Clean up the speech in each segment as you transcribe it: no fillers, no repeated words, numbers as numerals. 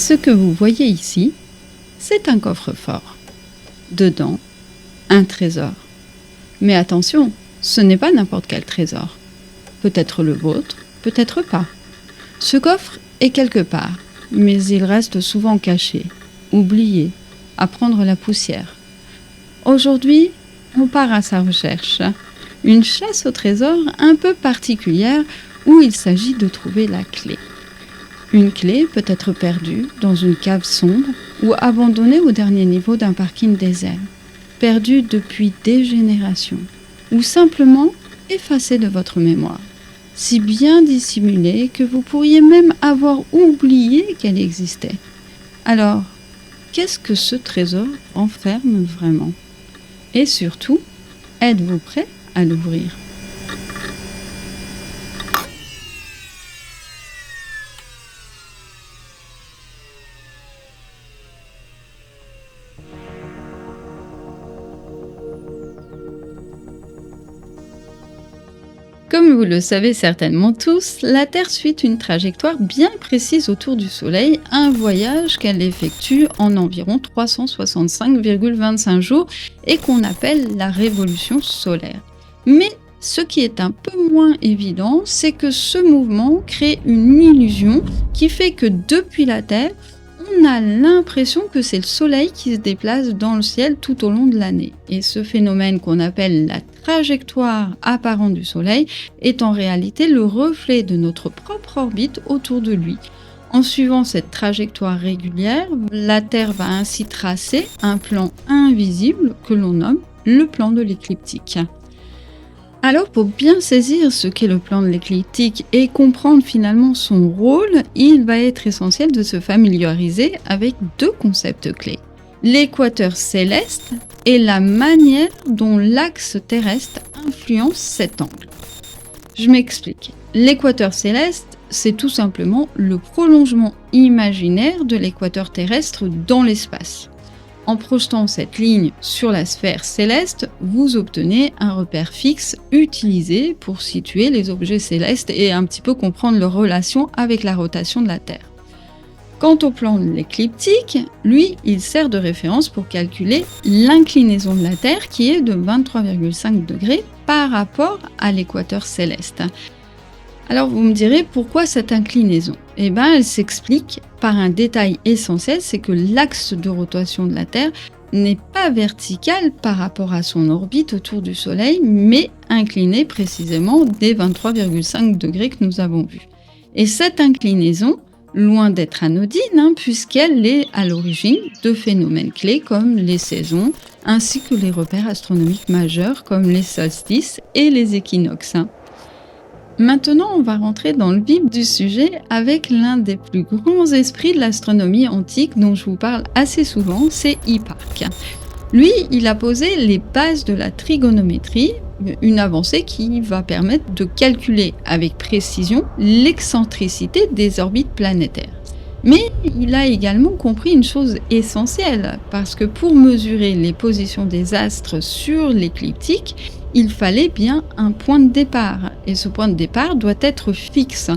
Ce que vous voyez ici, c'est un coffre-fort. Dedans, un trésor. Mais attention, ce n'est pas n'importe quel trésor. Peut-être le vôtre, peut-être pas. Ce coffre est quelque part, mais il reste souvent caché, oublié, à prendre la poussière. Aujourd'hui, on part à sa recherche. Une chasse au trésor un peu particulière où il s'agit de trouver la clé. Une clé peut être perdue dans une cave sombre ou abandonnée au dernier niveau d'un parking désert, perdue depuis des générations, ou simplement effacée de votre mémoire, si bien dissimulée que vous pourriez même avoir oublié qu'elle existait. Alors, qu'est-ce que ce trésor renferme vraiment ? Et surtout, êtes-vous prêt à l'ouvrir ? Comme vous le savez certainement tous, la Terre suit une trajectoire bien précise autour du Soleil, un voyage qu'elle effectue en environ 365,25 jours et qu'on appelle la révolution solaire. Mais ce qui est un peu moins évident, c'est que ce mouvement crée une illusion qui fait que depuis la Terre, on a l'impression que c'est le Soleil qui se déplace dans le ciel tout au long de l'année. Et ce phénomène qu'on appelle la trajectoire apparente du Soleil est en réalité le reflet de notre propre orbite autour de lui. En suivant cette trajectoire régulière, la Terre va ainsi tracer un plan invisible que l'on nomme le plan de l'écliptique. Alors, pour bien saisir ce qu'est le plan de l'écliptique et comprendre finalement son rôle, il va être essentiel de se familiariser avec deux concepts clés. L'équateur céleste et la manière dont l'axe terrestre influence cet angle. Je m'explique. L'équateur céleste, c'est tout simplement le prolongement imaginaire de l'équateur terrestre dans l'espace. En projetant cette ligne sur la sphère céleste, vous obtenez un repère fixe utilisé pour situer les objets célestes et un petit peu comprendre leur relation avec la rotation de la Terre. Quant au plan de l'écliptique, lui, il sert de référence pour calculer l'inclinaison de la Terre qui est de 23,5 degrés par rapport à l'équateur céleste. Alors vous me direz, pourquoi cette inclinaison ? Eh bien, elle s'explique par un détail essentiel, c'est que l'axe de rotation de la Terre n'est pas vertical par rapport à son orbite autour du Soleil, mais incliné précisément des 23,5 degrés que nous avons vus. Et cette inclinaison, loin d'être anodine, puisqu'elle est à l'origine de phénomènes clés comme les saisons, ainsi que les repères astronomiques majeurs comme les solstices et les équinoxes. Maintenant, on va rentrer dans le vif du sujet avec l'un des plus grands esprits de l'astronomie antique dont je vous parle assez souvent, c'est Hipparque. Lui, il a posé les bases de la trigonométrie, une avancée qui va permettre de calculer avec précision l'excentricité des orbites planétaires. Mais il a également compris une chose essentielle, parce que pour mesurer les positions des astres sur l'écliptique, il fallait bien un point de départ, et ce point de départ doit être fixe.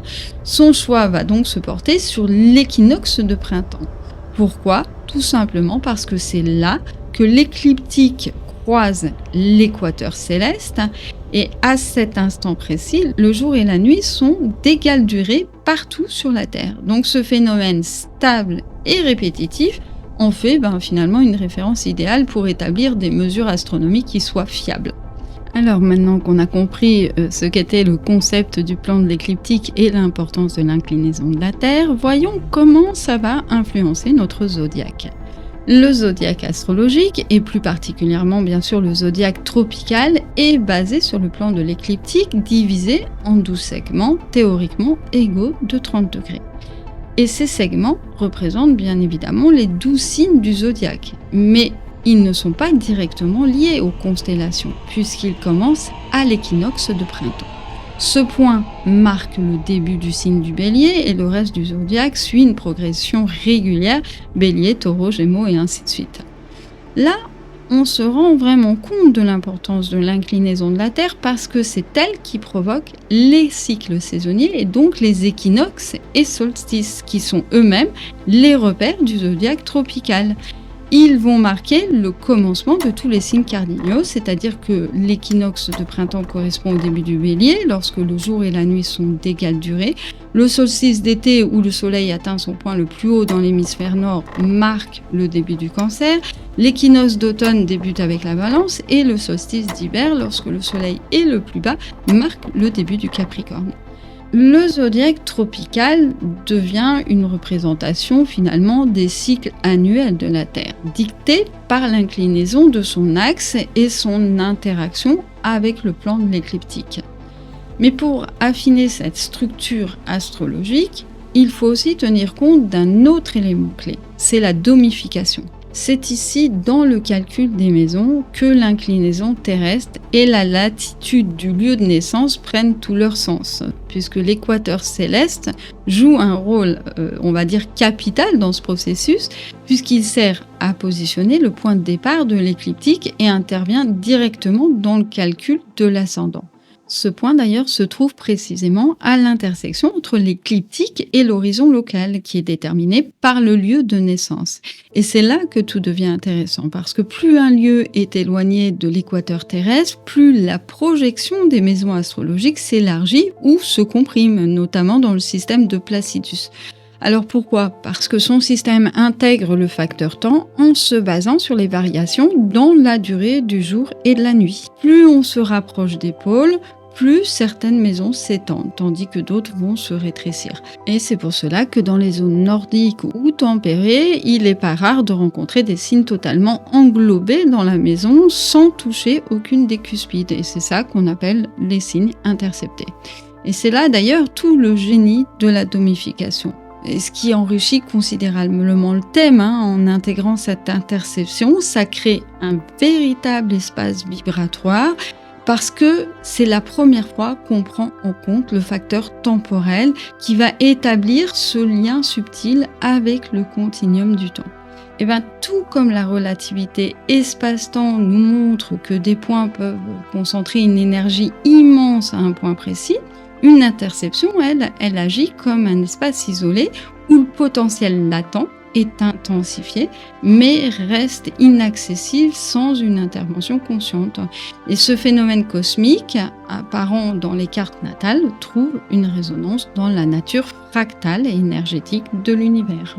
Son choix va donc se porter sur l'équinoxe de printemps. Pourquoi ? Tout simplement parce que c'est là que l'écliptique croise l'équateur céleste, et à cet instant précis, le jour et la nuit sont d'égale durée partout sur la Terre. Donc ce phénomène stable et répétitif en fait finalement une référence idéale pour établir des mesures astronomiques qui soient fiables. Alors maintenant qu'on a compris ce qu'était le concept du plan de l'écliptique et l'importance de l'inclinaison de la Terre, voyons comment ça va influencer notre zodiaque. Le zodiaque astrologique, et plus particulièrement bien sûr le zodiaque tropical, est basé sur le plan de l'écliptique divisé en 12 segments théoriquement égaux de 30 degrés. Et ces segments représentent bien évidemment les 12 signes du zodiaque, mais ils ne sont pas directement liés aux constellations, puisqu'ils commencent à l'équinoxe de printemps. Ce point marque le début du signe du Bélier et le reste du zodiaque suit une progression régulière, Bélier, Taureau, Gémeaux et ainsi de suite. Là, on se rend vraiment compte de l'importance de l'inclinaison de la Terre parce que c'est elle qui provoque les cycles saisonniers et donc les équinoxes et solstices qui sont eux-mêmes les repères du zodiaque tropical. Ils vont marquer le commencement de tous les signes cardinaux, c'est-à-dire que l'équinoxe de printemps correspond au début du Bélier, lorsque le jour et la nuit sont d'égale durée. Le solstice d'été, où le soleil atteint son point le plus haut dans l'hémisphère nord, marque le début du Cancer. L'équinoxe d'automne débute avec la Balance et le solstice d'hiver, lorsque le soleil est le plus bas, marque le début du Capricorne. Le zodiaque tropical devient une représentation finalement des cycles annuels de la Terre, dictée par l'inclinaison de son axe et son interaction avec le plan de l'écliptique. Mais pour affiner cette structure astrologique, il faut aussi tenir compte d'un autre élément clé, c'est la domification. C'est ici, dans le calcul des maisons, que l'inclinaison terrestre et la latitude du lieu de naissance prennent tout leur sens, puisque l'équateur céleste joue un rôle, on va dire, capital dans ce processus, puisqu'il sert à positionner le point de départ de l'écliptique et intervient directement dans le calcul de l'ascendant. Ce point d'ailleurs se trouve précisément à l'intersection entre l'écliptique et l'horizon local qui est déterminé par le lieu de naissance. Et c'est là que tout devient intéressant parce que plus un lieu est éloigné de l'équateur terrestre, plus la projection des maisons astrologiques s'élargit ou se comprime, notamment dans le système de Placidus. Alors pourquoi ? Parce que son système intègre le facteur temps en se basant sur les variations dans la durée du jour et de la nuit. Plus on se rapproche des pôles, plus certaines maisons s'étendent, tandis que d'autres vont se rétrécir. Et c'est pour cela que dans les zones nordiques ou tempérées, il n'est pas rare de rencontrer des signes totalement englobés dans la maison sans toucher aucune des cuspides. Et c'est ça qu'on appelle les signes interceptés. Et c'est là d'ailleurs tout le génie de la domification. Et ce qui enrichit considérablement le thème en intégrant cette interception, ça crée un véritable espace vibratoire parce que c'est la première fois qu'on prend en compte le facteur temporel qui va établir ce lien subtil avec le continuum du temps. Et bien, tout comme la relativité espace-temps nous montre que des points peuvent concentrer une énergie immense à un point précis, une interception, elle agit comme un espace isolé où le potentiel latent est intensifié, mais reste inaccessible sans une intervention consciente. Et ce phénomène cosmique, apparent dans les cartes natales, trouve une résonance dans la nature fractale et énergétique de l'univers.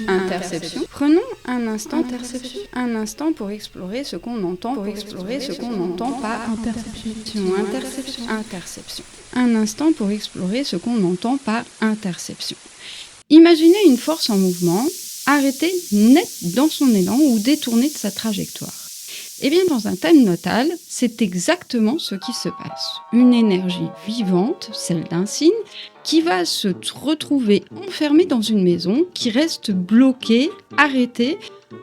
Interception. Prenons un instant interception. Un instant pour explorer ce qu'on entend par interception. Un instant pour explorer ce qu'on entend par interception. Imaginez une force en mouvement, arrêtée net dans son élan ou détournée de sa trajectoire. Eh bien, dans un thème natal, c'est exactement ce qui se passe. Une énergie vivante, celle d'un signe, qui va se retrouver enfermée dans une maison, qui reste bloquée, arrêtée,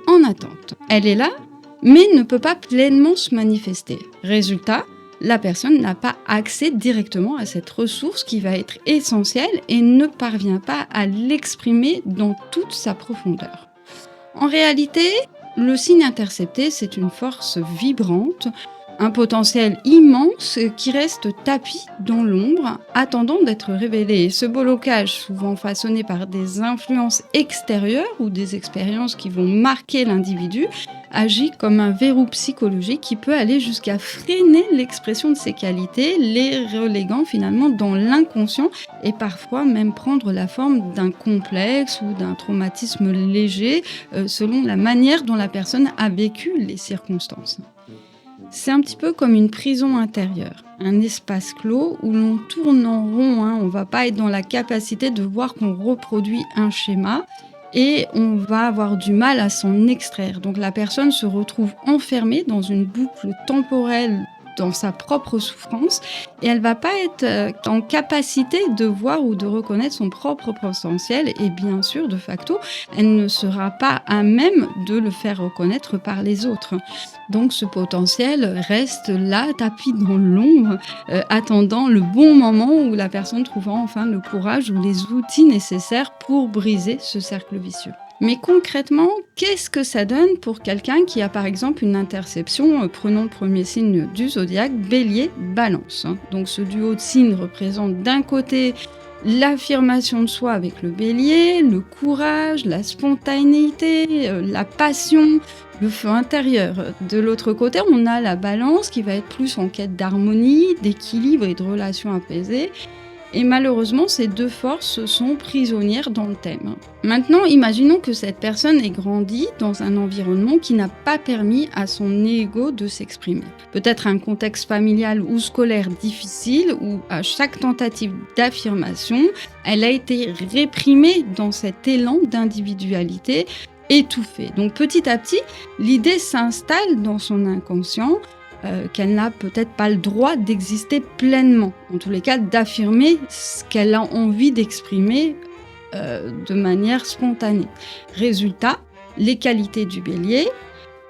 en attente. Elle est là, mais ne peut pas pleinement se manifester. Résultat, la personne n'a pas accès directement à cette ressource qui va être essentielle et ne parvient pas à l'exprimer dans toute sa profondeur. En réalité, le signe intercepté, c'est une force vibrante, un potentiel immense qui reste tapi dans l'ombre, attendant d'être révélé. Et ce blocage, souvent façonné par des influences extérieures ou des expériences qui vont marquer l'individu, agit comme un verrou psychologique qui peut aller jusqu'à freiner l'expression de ses qualités, les reléguant finalement dans l'inconscient et parfois même prendre la forme d'un complexe ou d'un traumatisme léger selon la manière dont la personne a vécu les circonstances. C'est un petit peu comme une prison intérieure, un espace clos où l'on tourne en rond, on ne va pas être dans la capacité de voir qu'on reproduit un schéma et on va avoir du mal à s'en extraire. Donc la personne se retrouve enfermée dans une boucle temporelle dans sa propre souffrance et elle va pas être en capacité de voir ou de reconnaître son propre potentiel et bien sûr, de facto, elle ne sera pas à même de le faire reconnaître par les autres. Donc ce potentiel reste là, tapis dans l'ombre, attendant le bon moment où la personne trouvera enfin le courage ou les outils nécessaires pour briser ce cercle vicieux. Mais concrètement, qu'est-ce que ça donne pour quelqu'un qui a par exemple une interception, prenons le premier signe du zodiaque, Bélier-Balance. Donc ce duo de signes représente d'un côté l'affirmation de soi avec le Bélier, le courage, la spontanéité, la passion, le feu intérieur. De l'autre côté, on a la Balance qui va être plus en quête d'harmonie, d'équilibre et de relations apaisées. Et malheureusement, ces deux forces sont prisonnières dans le thème. Maintenant, imaginons que cette personne ait grandi dans un environnement qui n'a pas permis à son ego de s'exprimer. Peut-être un contexte familial ou scolaire difficile, où à chaque tentative d'affirmation, elle a été réprimée dans cet élan d'individualité étouffée. Donc petit à petit, l'idée s'installe dans son inconscient, qu'elle n'a peut-être pas le droit d'exister pleinement, en tous les cas d'affirmer ce qu'elle a envie d'exprimer de manière spontanée. Résultat, les qualités du Bélier,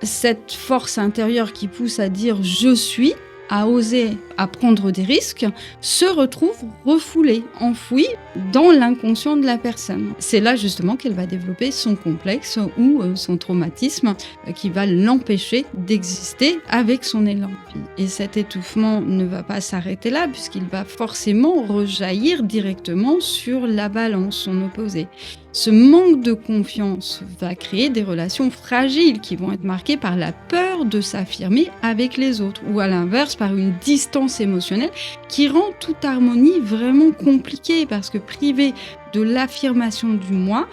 cette force intérieure qui pousse à dire « je suis », à oser, à prendre des risques, se retrouve refoulée, enfouie dans l'inconscient de la personne. C'est là justement qu'elle va développer son complexe ou son traumatisme qui va l'empêcher d'exister avec son élan de vie. Et cet étouffement ne va pas s'arrêter là puisqu'il va forcément rejaillir directement sur la Balance, son opposé. Ce manque de confiance va créer des relations fragiles qui vont être marquées par la peur de s'affirmer avec les autres ou à l'inverse par une distance émotionnelle qui rend toute harmonie vraiment compliquée parce que privée de l'affirmation du moi,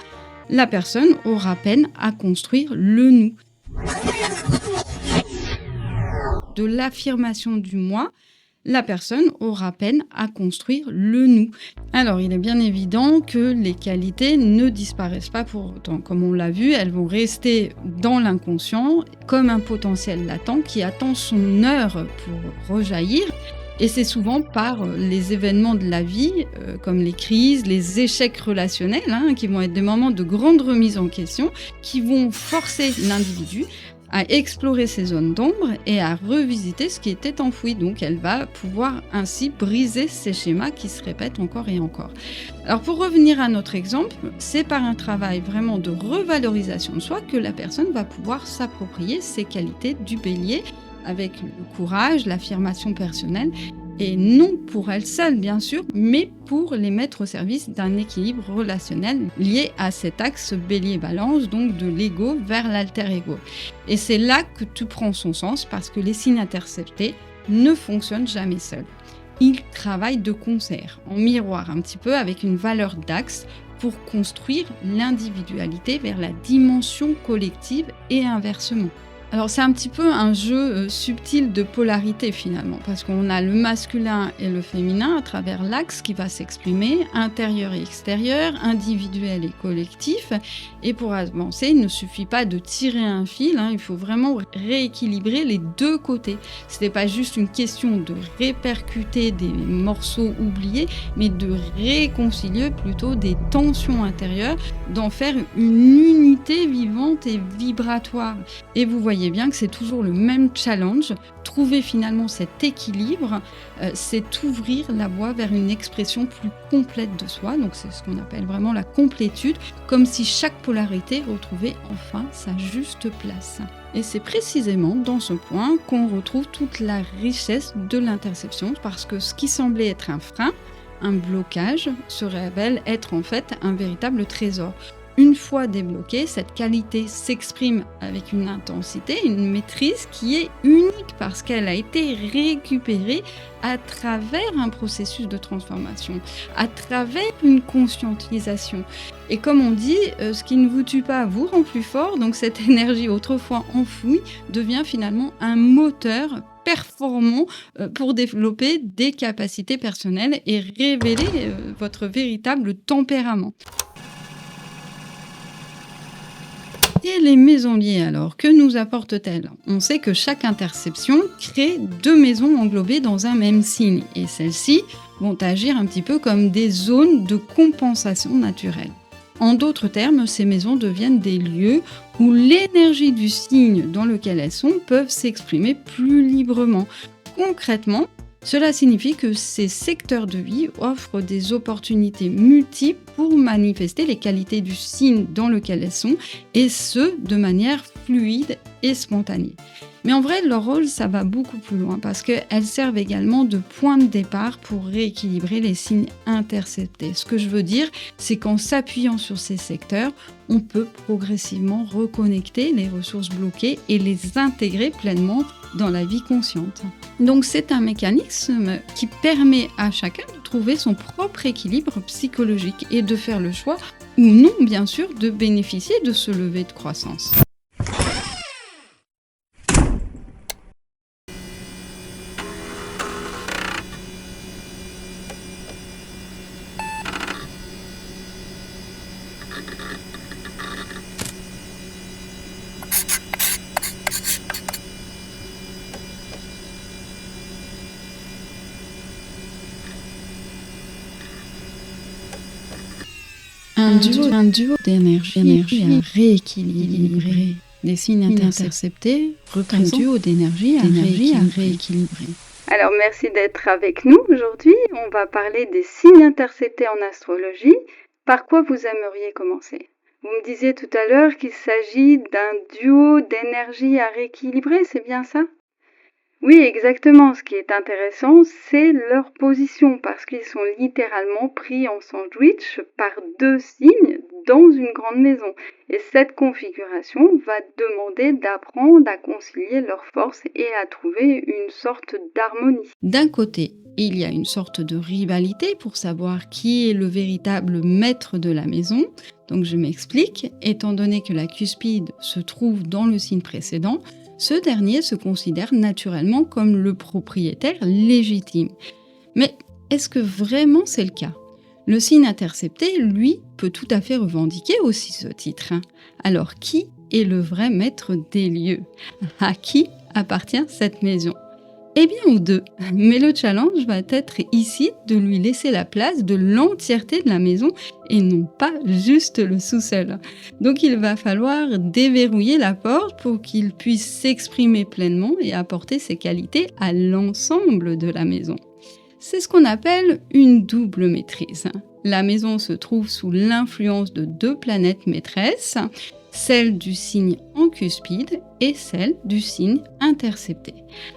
la personne aura peine à construire le nous. De l'affirmation du moi, la personne aura peine à construire le nous. Alors, il est bien évident que les qualités ne disparaissent pas pour autant. Comme on l'a vu, elles vont rester dans l'inconscient comme un potentiel latent qui attend son heure pour rejaillir. Et c'est souvent par les événements de la vie, comme les crises, les échecs relationnels, qui vont être des moments de grande remise en question, qui vont forcer l'individu à explorer ses zones d'ombre et à revisiter ce qui était enfoui. Donc elle va pouvoir ainsi briser ces schémas qui se répètent encore et encore. Alors pour revenir à notre exemple, c'est par un travail vraiment de revalorisation de soi que la personne va pouvoir s'approprier ces qualités du Bélier avec le courage, l'affirmation personnelle, et non pour elle seule bien sûr, mais pour les mettre au service d'un équilibre relationnel lié à cet axe Bélier-Balance, donc de l'ego vers l'alter-ego. Et c'est là que tout prend son sens parce que les signes interceptés ne fonctionnent jamais seuls. Ils travaillent de concert, en miroir un petit peu avec une valeur d'axe pour construire l'individualité vers la dimension collective et inversement. Alors c'est un petit peu un jeu subtil de polarité finalement, parce qu'on a le masculin et le féminin à travers l'axe qui va s'exprimer, intérieur et extérieur, individuel et collectif. Et pour avancer, il ne suffit pas de tirer un fil, il faut vraiment rééquilibrer les deux côtés. Ce n'est pas juste une question de répercuter des morceaux oubliés, mais de réconcilier plutôt des tensions intérieures, d'en faire une unité vivante et vibratoire. Et vous voyez bien que c'est toujours le même challenge. Trouver finalement cet équilibre, c'est ouvrir la voie vers une expression plus complète de soi. Donc c'est ce qu'on appelle vraiment la complétude, comme si chaque polarité retrouvait enfin sa juste place. Et c'est précisément dans ce point qu'on retrouve toute la richesse de l'interception, parce que ce qui semblait être un frein, un blocage, se révèle être en fait un véritable trésor. Une fois débloquée, cette qualité s'exprime avec une intensité, une maîtrise qui est unique parce qu'elle a été récupérée à travers un processus de transformation, à travers une conscientisation. Et comme on dit, ce qui ne vous tue pas vous rend plus fort, donc cette énergie autrefois enfouie devient finalement un moteur performant pour développer des capacités personnelles et révéler votre véritable tempérament. Et les maisons liées alors, que nous apportent-elles? On sait que chaque interception crée 2 maisons englobées dans un même signe, et celles-ci vont agir un petit peu comme des zones de compensation naturelle. En d'autres termes, ces maisons deviennent des lieux où l'énergie du signe dans lequel elles sont peuvent s'exprimer plus librement. Concrètement, cela signifie que ces secteurs de vie offrent des opportunités multiples pour manifester les qualités du signe dans lequel elles sont, et ce, de manière fluide et spontanée. Mais en vrai, leur rôle, ça va beaucoup plus loin parce qu'elles servent également de point de départ pour rééquilibrer les signes interceptés. Ce que je veux dire, c'est qu'en s'appuyant sur ces secteurs, on peut progressivement reconnecter les ressources bloquées et les intégrer pleinement dans la vie consciente. Donc c'est un mécanisme qui permet à chacun de trouver son propre équilibre psychologique et de faire le choix, ou non bien sûr, de bénéficier de ce lever de croissance. Un duo d'énergie à rééquilibrer. Les signes interceptés représentent un duo d'énergie à rééquilibrer. Alors merci d'être avec nous aujourd'hui. On va parler des signes interceptés en astrologie. Par quoi vous aimeriez commencer? Vous me disiez tout à l'heure qu'il s'agit d'un duo d'énergie à rééquilibrer, c'est bien ça? Oui, exactement. Ce qui est intéressant, c'est leur position, parce qu'ils sont littéralement pris en sandwich par 2 signes dans une grande maison. Et cette configuration va demander d'apprendre à concilier leurs forces et à trouver une sorte d'harmonie. D'un côté, il y a une sorte de rivalité pour savoir qui est le véritable maître de la maison. Donc je m'explique, étant donné que la cuspide se trouve dans le signe précédent, ce dernier se considère naturellement comme le propriétaire légitime. Mais est-ce que vraiment c'est le cas? Le signe intercepté, lui, peut tout à fait revendiquer aussi ce titre. Alors qui est le vrai maître des lieux? À qui appartient cette maison? Eh bien aux 2, mais le challenge va être ici de lui laisser la place de l'entièreté de la maison et non pas juste le sous-sol. Donc il va falloir déverrouiller la porte pour qu'il puisse s'exprimer pleinement et apporter ses qualités à l'ensemble de la maison. C'est ce qu'on appelle une double maîtrise. La maison se trouve sous l'influence de 2 planètes maîtresses, celle du signe en cuspide et celle du signe intercepté.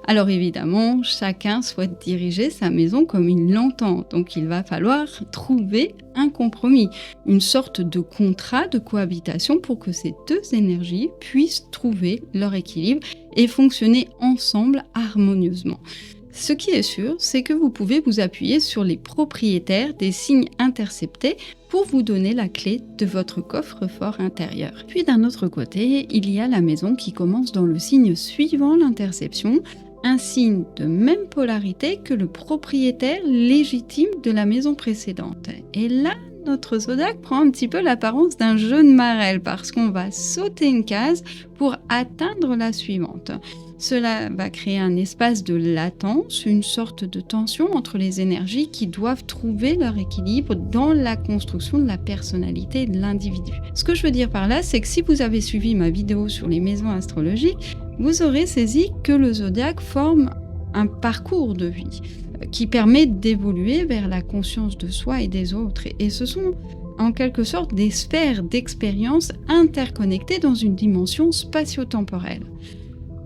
Alors évidemment, chacun souhaite diriger sa maison comme il l'entend, donc il va falloir trouver un compromis, une sorte de contrat de cohabitation pour que ces 2 énergies puissent trouver leur équilibre et fonctionner ensemble harmonieusement. Ce qui est sûr, c'est que vous pouvez vous appuyer sur les propriétaires des signes interceptés pour vous donner la clé de votre coffre-fort intérieur. Puis d'un autre côté, il y a la maison qui commence dans le signe suivant l'interception, un signe de même polarité que le propriétaire légitime de la maison précédente. Et là, notre zodiaque prend un petit peu l'apparence d'un jeu de marelle parce qu'on va sauter une case pour atteindre la suivante. Cela va créer un espace de latence, une sorte de tension entre les énergies qui doivent trouver leur équilibre dans la construction de la personnalité de l'individu. Ce que je veux dire par là, c'est que si vous avez suivi ma vidéo sur les maisons astrologiques, vous aurez saisi que le zodiaque forme un parcours de vie qui permet d'évoluer vers la conscience de soi et des autres. Et ce sont en quelque sorte des sphères d'expérience interconnectées dans une dimension spatio-temporelle.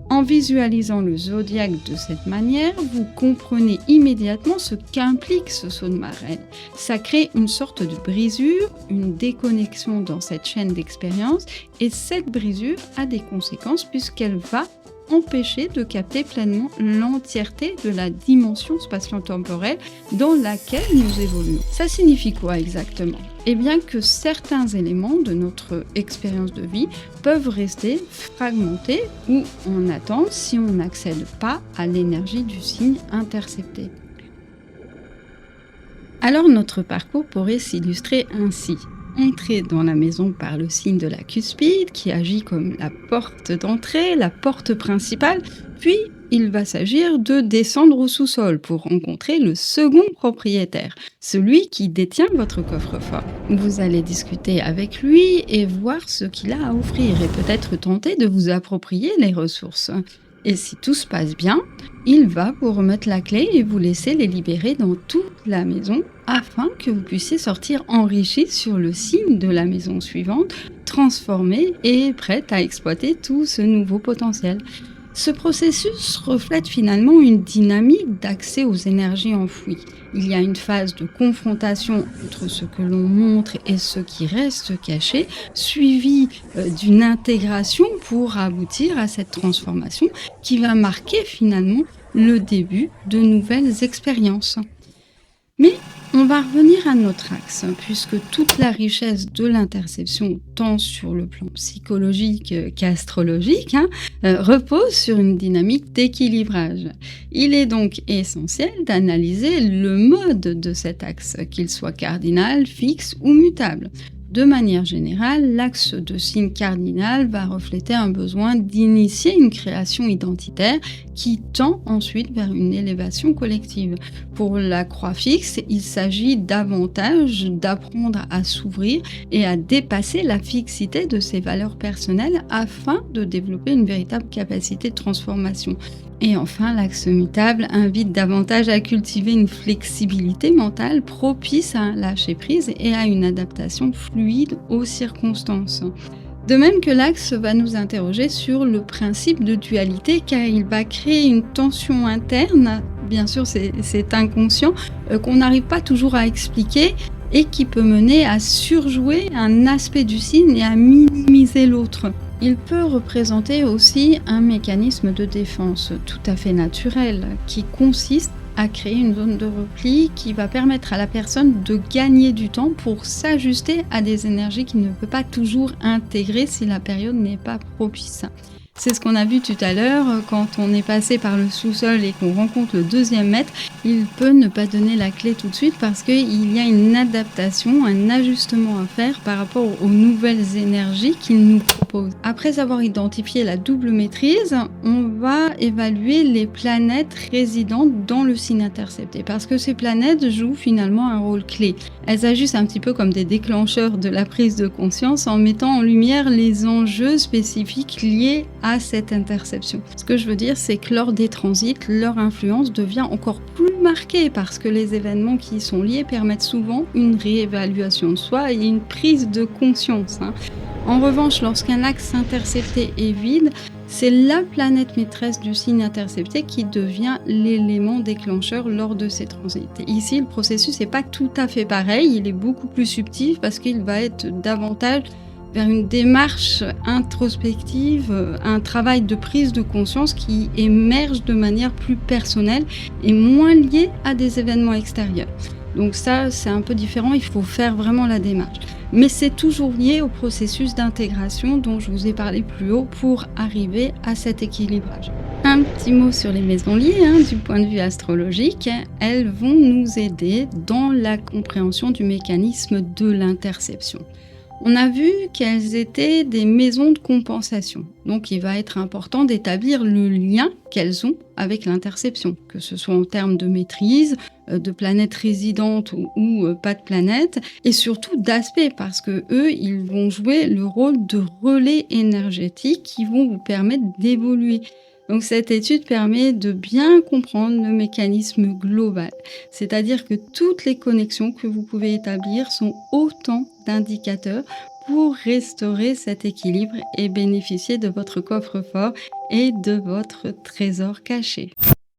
En visualisant le zodiaque de cette manière, vous comprenez immédiatement ce qu'implique ce saut de marelle. Ça crée une sorte de brisure, une déconnexion dans cette chaîne d'expérience, et cette brisure a des conséquences puisqu'elle va empêcher de capter pleinement l'entièreté de la dimension spatio-temporelle dans laquelle nous évoluons. Ça signifie quoi exactement? Eh bien que certains éléments de notre expérience de vie peuvent rester fragmentés ou en attente si on n'accède pas à l'énergie du signe intercepté. Alors notre parcours pourrait s'illustrer ainsi. entrer dans la maison par le signe de la cuspide, qui agit comme la porte d'entrée, la porte principale, puis il va s'agir de descendre au sous-sol pour rencontrer le second propriétaire, celui qui détient votre coffre-fort. Vous allez discuter avec lui et voir ce qu'il a à offrir et peut-être tenter de vous approprier les ressources. Et si tout se passe bien, il va vous remettre la clé et vous laisser les libérer dans toute la maison afin que vous puissiez sortir enrichi sur le signe de la maison suivante, transformé et prête à exploiter tout ce nouveau potentiel. Ce processus reflète finalement une dynamique d'accès aux énergies enfouies. Il y a une phase de confrontation entre ce que l'on montre et ce qui reste caché, suivie d'une intégration pour aboutir à cette transformation qui va marquer finalement le début de nouvelles expériences. Mais on va revenir à notre axe, puisque toute la richesse de l'interception, tant sur le plan psychologique qu'astrologique, repose sur une dynamique d'équilibrage. Il est donc essentiel d'analyser le mode de cet axe, qu'il soit cardinal, fixe ou mutable. De manière générale, l'axe de signe cardinal va refléter un besoin d'initier une création identitaire qui tend ensuite vers une élévation collective. Pour la croix fixe, il s'agit davantage d'apprendre à s'ouvrir et à dépasser la fixité de ses valeurs personnelles afin de développer une véritable capacité de transformation. Et enfin, l'axe mutable invite davantage à cultiver une flexibilité mentale propice à un lâcher-prise et à une adaptation fluide aux circonstances. De même que l'axe va nous interroger sur le principe de dualité, car il va créer une tension interne, bien sûr c'est inconscient, qu'on n'arrive pas toujours à expliquer et qui peut mener à surjouer un aspect du signe et à minimiser l'autre. Il peut représenter aussi un mécanisme de défense tout à fait naturel qui consiste à créer une zone de repli qui va permettre à la personne de gagner du temps pour s'ajuster à des énergies qu'il ne peut pas toujours intégrer si la période n'est pas propice. C'est ce qu'on a vu tout à l'heure, quand on est passé par le sous-sol et qu'on rencontre le deuxième maître, il peut ne pas donner la clé tout de suite parce qu'il y a une adaptation, un ajustement à faire par rapport aux nouvelles énergies qu'il nous propose. Après avoir identifié la double maîtrise, on va évaluer les planètes résidentes dans le signe intercepté parce que ces planètes jouent finalement un rôle clé. Elles agissent un petit peu comme des déclencheurs de la prise de conscience en mettant en lumière les enjeux spécifiques liés à cette interception. Ce que je veux dire, c'est que lors des transits, leur influence devient encore plus marquée parce que les événements qui y sont liés permettent souvent une réévaluation de soi et une prise de conscience. En revanche, lorsqu'un axe intercepté est vide, c'est la planète maîtresse du signe intercepté qui devient l'élément déclencheur lors de ces transits. Ici, le processus n'est pas tout à fait pareil, il est beaucoup plus subtil parce qu'il va être davantage vers une démarche introspective, un travail de prise de conscience qui émerge de manière plus personnelle et moins lié à des événements extérieurs. Donc ça, c'est un peu différent, il faut faire vraiment la démarche. Mais c'est toujours lié au processus d'intégration dont je vous ai parlé plus haut pour arriver à cet équilibrage. Un petit mot sur les maisons liées, du point de vue astrologique, elles vont nous aider dans la compréhension du mécanisme de l'interception. On a vu qu'elles étaient des maisons de compensation. Donc il va être important d'établir le lien qu'elles ont avec l'interception, que ce soit en termes de maîtrise, de planètes résidentes ou pas de planètes, et surtout d'aspect, parce que eux, ils vont jouer le rôle de relais énergétiques qui vont vous permettre d'évoluer. Donc cette étude permet de bien comprendre le mécanisme global, c'est-à-dire que toutes les connexions que vous pouvez établir sont autant d'indicateurs pour restaurer cet équilibre et bénéficier de votre coffre-fort et de votre trésor caché.